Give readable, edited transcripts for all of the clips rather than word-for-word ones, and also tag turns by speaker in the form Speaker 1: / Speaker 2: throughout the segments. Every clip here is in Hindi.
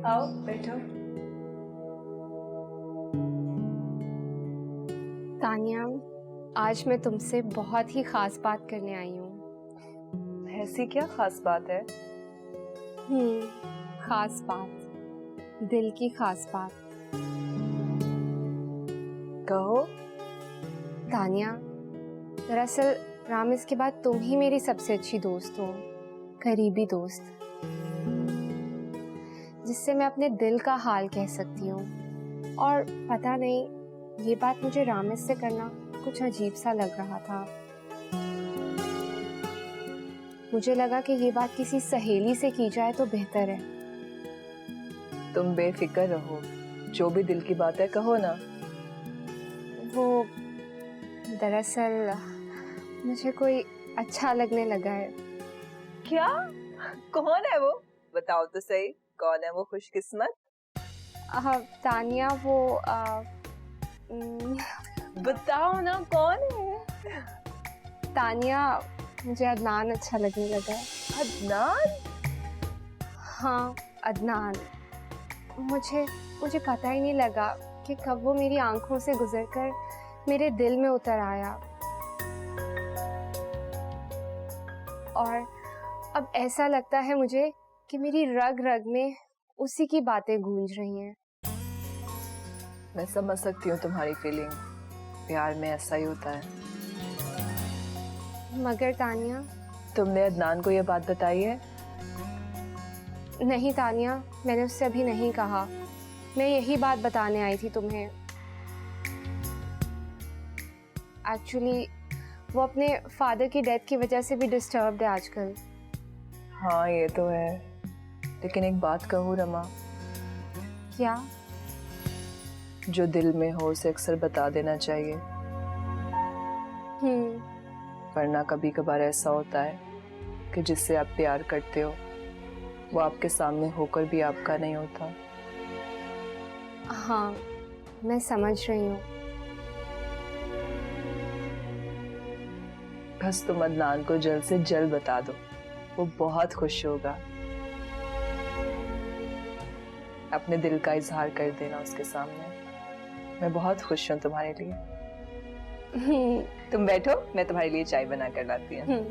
Speaker 1: आओ बैठो।
Speaker 2: तानिया, आज मैं तुमसे बहुत ही खास बात करने आई हूँ।
Speaker 1: ऐसी क्या खास बात है?
Speaker 2: खास बात, दिल की खास बात।
Speaker 1: कहो।
Speaker 2: तानिया, दरअसल रामिस के बाद तुम ही मेरी सबसे अच्छी दोस्त हो, करीबी दोस्त, जिससे मैं अपने दिल का हाल कह सकती हूँ। और पता नहीं, ये बात मुझे रामिस से करना कुछ अजीब सा लग रहा था। मुझे लगा कि ये बात किसी सहेली से की जाए तो बेहतर है।
Speaker 1: तुम बेफिक्र रहो, जो भी दिल की बात है कहो ना।
Speaker 2: वो दरअसल मुझे कोई अच्छा लगने लगा है।
Speaker 1: क्या? कौन है वो? बताओ तो सही, कौन है वो खुशकिस्मत?
Speaker 2: तानिया, वो
Speaker 1: बताओ ना कौन है?
Speaker 2: तानिया, मुझे अदनान अच्छा लगने लगा है।
Speaker 1: अदनान?
Speaker 2: हाँ, अदनान। मुझे पता ही नहीं लगा कि कब वो मेरी आंखों से गुजरकर मेरे दिल में उतर आया। और अब ऐसा लगता है मुझे कि मेरी रग रग में उसी की बातें गूंज रही हैं।
Speaker 1: मैं समझ सकती हूँ तुम्हारी फीलिंग, प्यार में ऐसा ही होता है।
Speaker 2: मगर तानिया,
Speaker 1: तुमने अदनान को ये बात बताई है?
Speaker 2: नहीं तानिया, मैंने उससे अभी नहीं कहा। मैं यही बात बताने आई थी तुम्हें। एक्चुअली वो अपने फादर की डेथ की वजह से भी डिस्टर्ब्ड है आजकल।
Speaker 1: हाँ ये तो है, लेकिन एक बात कहूँ रमा,
Speaker 2: क्या?
Speaker 1: जो दिल में हो उसे अक्सर बता देना चाहिए, वरना कभी कभार ऐसा होता है कि जिससे आप प्यार करते हो वो आपके सामने होकर भी आपका नहीं होता।
Speaker 2: हाँ, मैं समझ रही हूँ।
Speaker 1: बस तुम अदनान को जल्द से जल्द बता दो, वो बहुत खुश होगा। अपने दिल का इजहार कर देना उसके सामने। मैं बहुत खुश हूँ तुम्हारे लिए। तुम बैठो, मैं तुम्हारे लिए चाय बना कर लाती हूँ।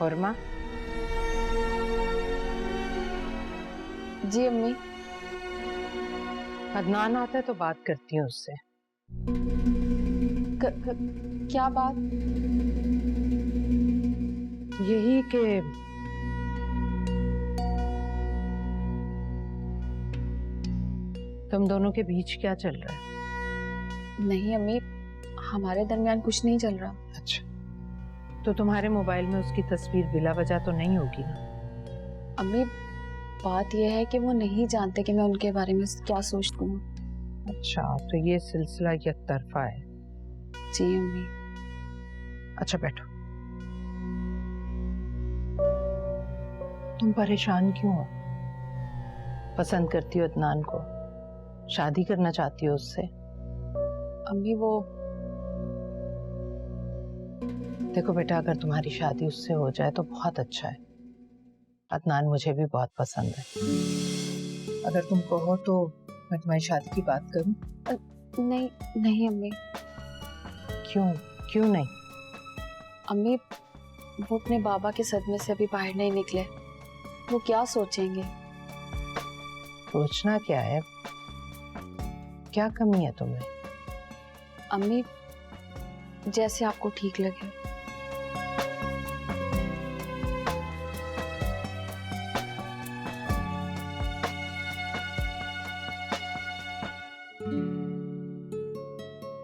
Speaker 3: और माँ?
Speaker 4: जी अम्मी।
Speaker 3: अदनान आता है तो बात करती हूँ उससे।
Speaker 4: क्या बात?
Speaker 3: यही कि तुम दोनों के बीच क्या चल रहा है?
Speaker 4: नहीं अम्मी, हमारे दरमियान कुछ नहीं चल रहा।
Speaker 3: अच्छा, तो तुम्हारे मोबाइल में उसकी तस्वीर बिला वजह तो नहीं होगी ना?
Speaker 4: अम्मी, बात यह है कि वो नहीं जानते कि मैं उनके बारे में क्या सोचती हूँ।
Speaker 3: अच्छा, तो ये सिलसिला एक तरफा है?
Speaker 4: जी अम्मी।
Speaker 3: अच्छा बैठो। तुम परेशान क्यों हो? पसंद करती हो अदनान को? शादी करना चाहती हो उससे?
Speaker 4: अम्मी वो
Speaker 3: देखो बेटा, अगर तुम्हारी शादी उससे हो जाए तो बहुत अच्छा है। अदनान मुझे भी बहुत पसंद है। अगर तुम कहो तो मैं तुम्हारी शादी की बात करूं?
Speaker 4: नहीं नहीं अम्मी।
Speaker 3: क्यों नहीं?
Speaker 4: अम्मी, वो अपने बाबा के सदमे से अभी बाहर नहीं निकले। वो क्या सोचेंगे?
Speaker 3: सोचना क्या है? क्या कमी है तुम्हें?
Speaker 4: अम्मी, जैसे आपको ठीक लगे।